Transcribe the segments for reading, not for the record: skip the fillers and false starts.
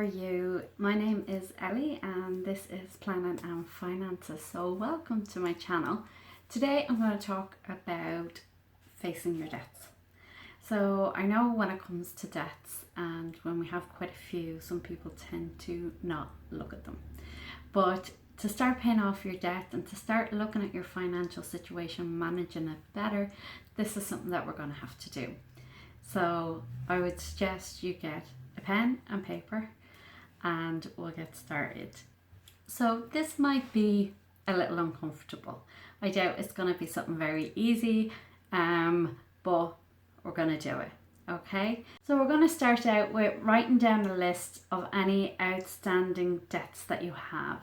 you? My name is Ellie and this is Planning and Finances. So welcome to my channel. Today I'm going to talk about facing your debts. So I know when it comes to debts and when we have quite a few, some people tend to not look at them. But to start paying off your debt and to start looking at your financial situation, managing it better, this is something that we're going to have to do. So I would suggest you get a pen and paper and we'll get started. So this might be a little uncomfortable. I doubt it's going to be something very easy, but we're going to do it. Okay, so we're going to start out with writing down a list of any outstanding debts that you have.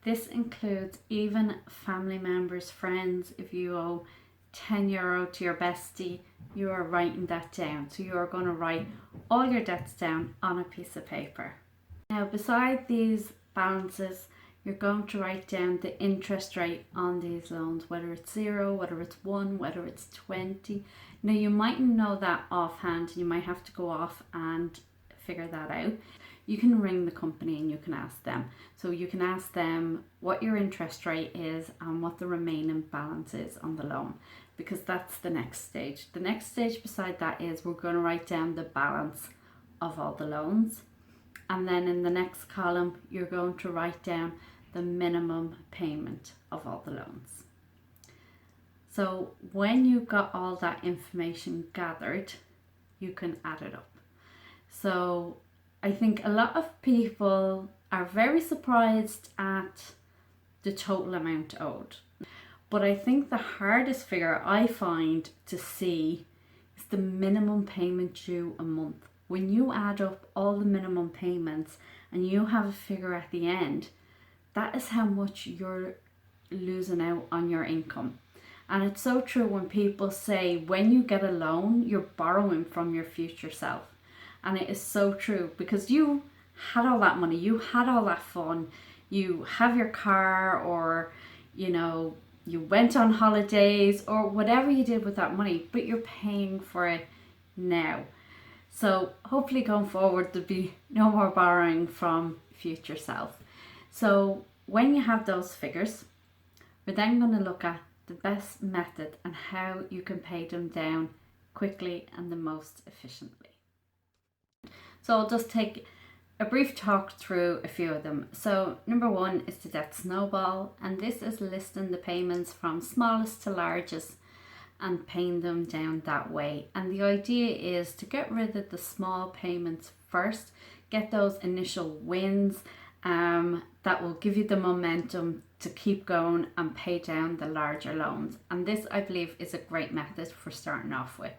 This includes even family members, friends. If you owe €10 to your bestie, you are writing that down. So you are going to write all your debts down on a piece of paper. Now, beside these balances, you're going to write down the interest rate on these loans, whether it's 0, whether it's 1, whether it's 20. Now, you mightn't know that offhand. You might have to go off and figure that out. You can ring the company and you can ask them. So you can ask them what your interest rate is and what the remaining balance is on the loan, because that's the next stage. The next stage beside that is we're going to write down the balance of all the loans. And then in the next column, you're going to write down the minimum payment of all the loans. So when you've got all that information gathered, you can add it up. So I think a lot of people are very surprised at the total amount owed. But I think the hardest figure I find to see is the minimum payment due a month. When you add up all the minimum payments and you have a figure at the end, that is how much you're losing out on your income. And it's so true when people say when you get a loan, you're borrowing from your future self. And it is so true, because you had all that money, you had all that fun, you have your car, or you went on holidays or whatever you did with that money, but you're paying for it now. So hopefully going forward, there'll be no more borrowing from future self. So when you have those figures, we're then going to look at the best method and how you can pay them down quickly and the most efficiently. So I'll just take a brief talk through a few of them. So number 1 is the debt snowball, and this is listing the payments from smallest to largest and paying them down that way. And the idea is to get rid of the small payments first, get those initial wins that will give you the momentum to keep going and pay down the larger loans. And this, I believe, is a great method for starting off with.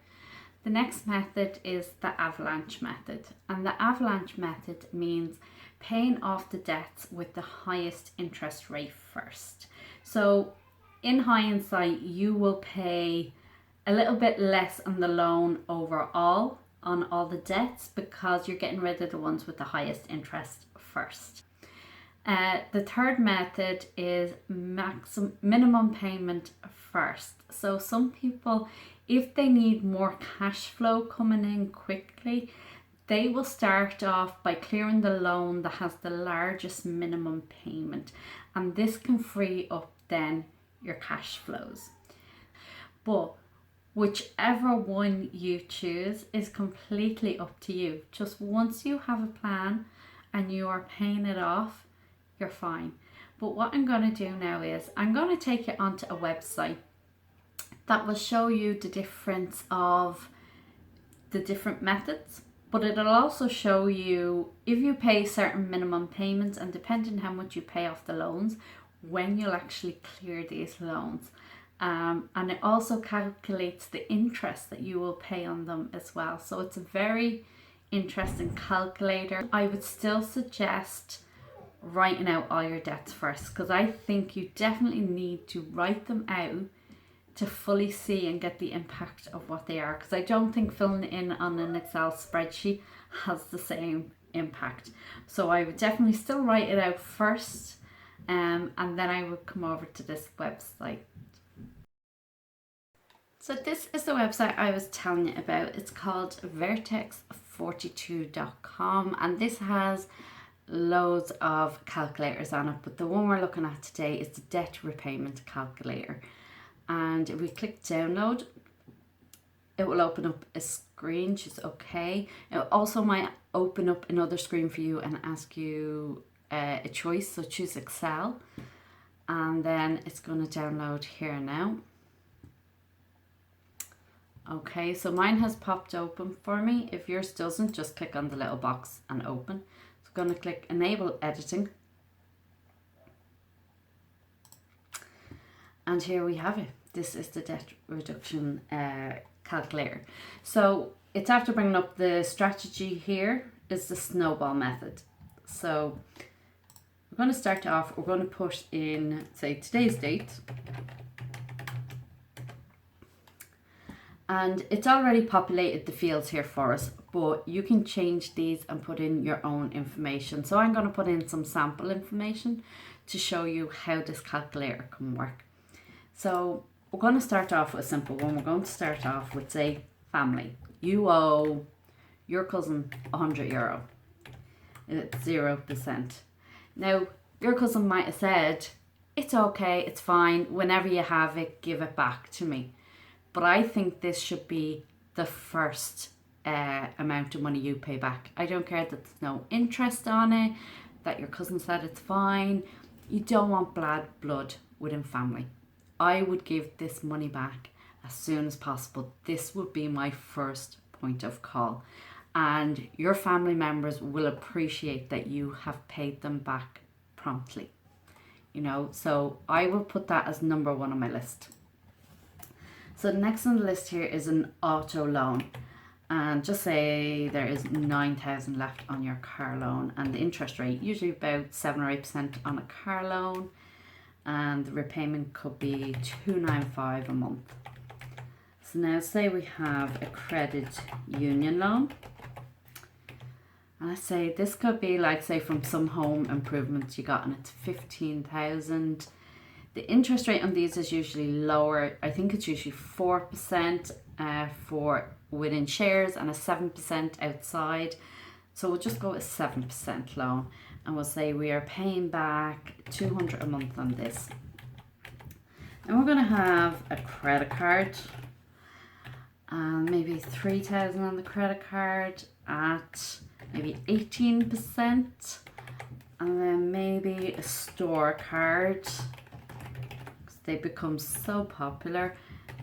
The next method is the avalanche method, and the avalanche method means paying off the debts with the highest interest rate first. So in hindsight, you will pay a little bit less on the loan overall on all the debts because you're getting rid of the ones with the highest interest first. The third method is minimum payment first. So some people, if they need more cash flow coming in quickly, they will start off by clearing the loan that has the largest minimum payment, and this can free up then your cash flows. But whichever one you choose is completely up to you. Just once you have a plan and you are paying it off, you're fine. But what I'm going to do now is I'm going to take you onto a website that will show you the difference of the different methods, but it'll also show you if you pay certain minimum payments, and depending how much you pay off the loans, when you'll actually clear these loans. And it also calculates the interest that you will pay on them as well. So it's a very interesting calculator. I would still suggest writing out all your debts first, because I think you definitely need to write them out to fully see and get the impact of what they are, because I don't think filling it in on an Excel spreadsheet has the same impact. So I would definitely still write it out first, and then I would come over to this website. So this is the website I was telling you about. It's called vertex42.com, and this has loads of calculators on it, but the one we're looking at today is the debt repayment calculator. And if we click download, it will open up a screen, just okay. It also might open up another screen for you and ask you a choice, so choose Excel, and then it's going to download here now. Okay, so mine has popped open for me. If yours doesn't, just click on the little box and open. So I'm going to click enable editing. And here we have it. This is the debt reduction calculator. So it's after bringing up the strategy. Here is the snowball method. So we're going to start off, we're going to put in, say, today's date. And it's already populated the fields here for us, but you can change these and put in your own information. So I'm going to put in some sample information to show you how this calculator can work. So we're going to start off with a simple one. We're going to start off with, say, family. You owe your cousin €100. It's 0%. Now, your cousin might have said, it's okay, it's fine, whenever you have it, give it back to me. But I think this should be the first amount of money you pay back. I don't care that there's no interest on it, that your cousin said it's fine. You don't want bad blood within family. I would give this money back as soon as possible. This would be my first point of call. And your family members will appreciate that you have paid them back promptly. You know, so I will put that as number one on my list. So the next on the list here is an auto loan. And just say there is 9,000 left on your car loan, and the interest rate usually about 7 or 8% on a car loan, and the repayment could be $295 a month. So now say we have a credit union loan. And I say this could be like, say, from some home improvements you got, and it's 15,000. The interest rate on these is usually lower. I think it's usually 4% for within shares and a 7% outside. So we'll just go with 7% loan, and we'll say we are paying back $200 a month on this. And we're going to have a credit card, and maybe 3,000 on the credit card at maybe 18%, and then maybe a store card. They become so popular.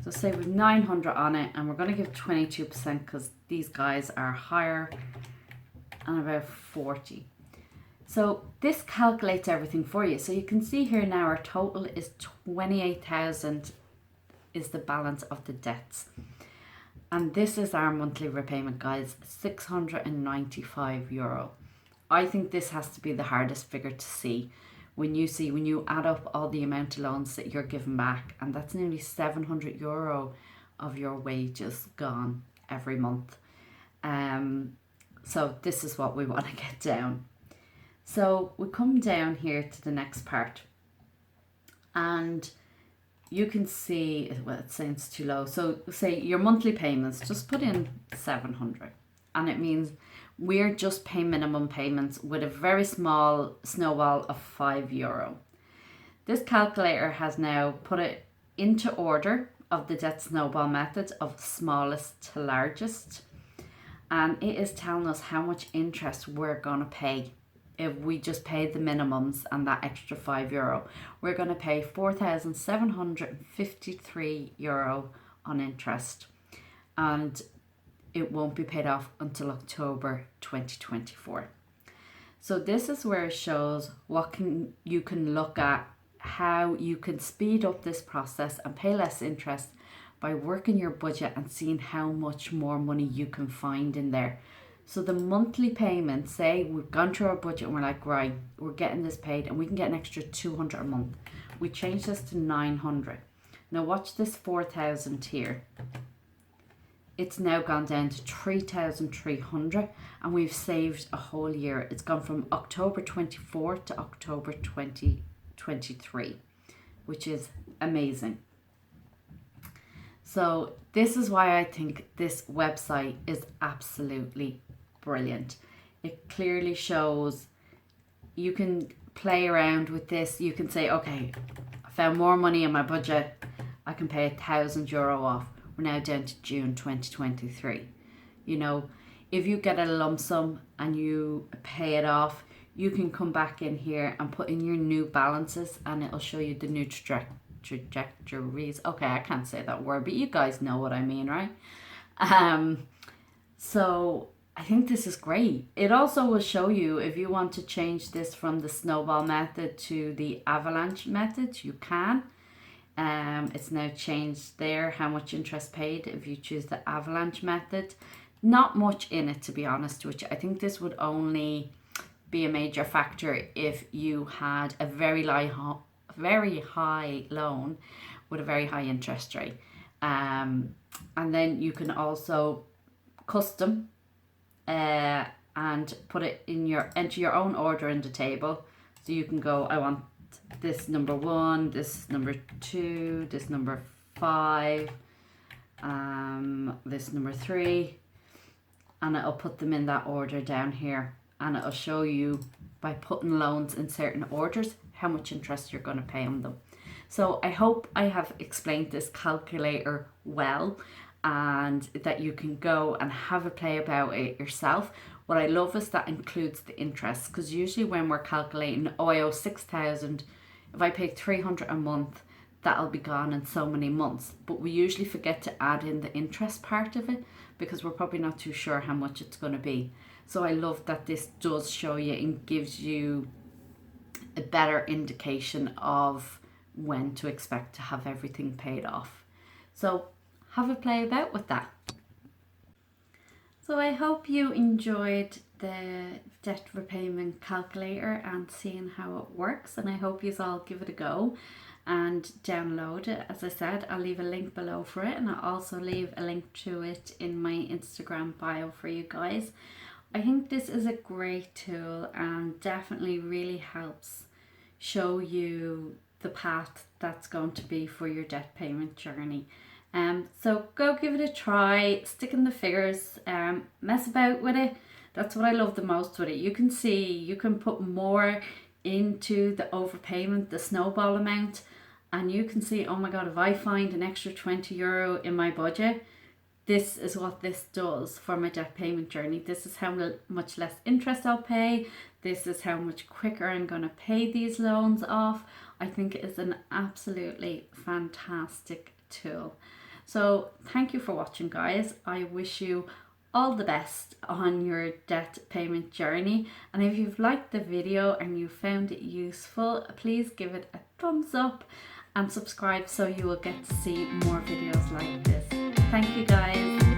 So say we've 900 on it, and we're going to give 22% because these guys are higher, and about 40. So this calculates everything for you. So you can see here now our total is 28,000 is the balance of the debts. And this is our monthly repayment, guys, €695. I think this has to be the hardest figure to see. When you add up all the amount of loans that you're giving back, and that's nearly €700 of your wages gone every month. So this is what we want to get down. So we come down here to the next part, and you can see, well, it sounds too low. So say your monthly payments, just put in 700, and it means we're just paying minimum payments with a very small snowball of €5. This calculator has now put it into order of the debt snowball method of smallest to largest. And it is telling us how much interest we're going to pay if we just pay the minimums and that extra €5. We're going to pay €4,753 on interest. And it won't be paid off until October 2024. So this is where it shows what you can look at, how you can speed up this process and pay less interest by working your budget and seeing how much more money you can find in there. So the monthly payment, say we've gone through our budget and we're like, right, we're getting this paid and we can get an extra 200 a month. We change this to 900. Now watch this 4,000 here. It's now gone down to 3,300, and we've saved a whole year. It's gone from October 24 to October 2023, which is amazing. So this is why I think this website is absolutely brilliant. It clearly shows you can play around with this. You can say, okay, I found more money in my budget. I can pay €1,000 off. We're now down to June 2023. You know, if you get a lump sum and you pay it off, you can come back in here and put in your new balances, and it'll show you the new trajectories. Okay, I can't say that word, but you guys know what I mean, right? So I think this is great. It also will show you if you want to change this from the snowball method to the avalanche method, you can. It's now changed there, how much interest paid if you choose the avalanche method. Not much in it, to be honest, which I think this would only be a major factor if you had a very high loan with a very high interest rate. And then you can also custom and put it in enter your own order in the table. So you can go, I want this number 1, this number 2, this number 5, this number 3, and it'll put them in that order down here, and it'll show you by putting loans in certain orders how much interest you're going to pay on them. So I hope I have explained this calculator well, and that you can go and have a play about it yourself. What I love is that includes the interest, because usually when we're calculating, oh, I owe 6,000, if I pay 300 a month, that'll be gone in so many months. But we usually forget to add in the interest part of it because we're probably not too sure how much it's going to be. So I love that this does show you and gives you a better indication of when to expect to have everything paid off. So have a play about with that. So I hope you enjoyed the debt repayment calculator and seeing how it works, and I hope you all give it a go and download it. As I said, I'll leave a link below for it, and I'll also leave a link to it in my Instagram bio for you guys. I think this is a great tool and definitely really helps show you the path that's going to be for your debt payment journey. So go give it a try, stick in the figures, mess about with it. That's what I love the most with it. You can see, you can put more into the overpayment, the snowball amount, and you can see, oh my God, if I find an extra €20 in my budget, this is what this does for my debt payment journey. This is how much less interest I'll pay. This is how much quicker I'm going to pay these loans off. I think it is an absolutely fantastic tool. So thank you for watching, guys. I wish you all the best on your debt payment journey. And if you've liked the video and you found it useful, please give it a thumbs up and subscribe so you will get to see more videos like this. Thank you, guys.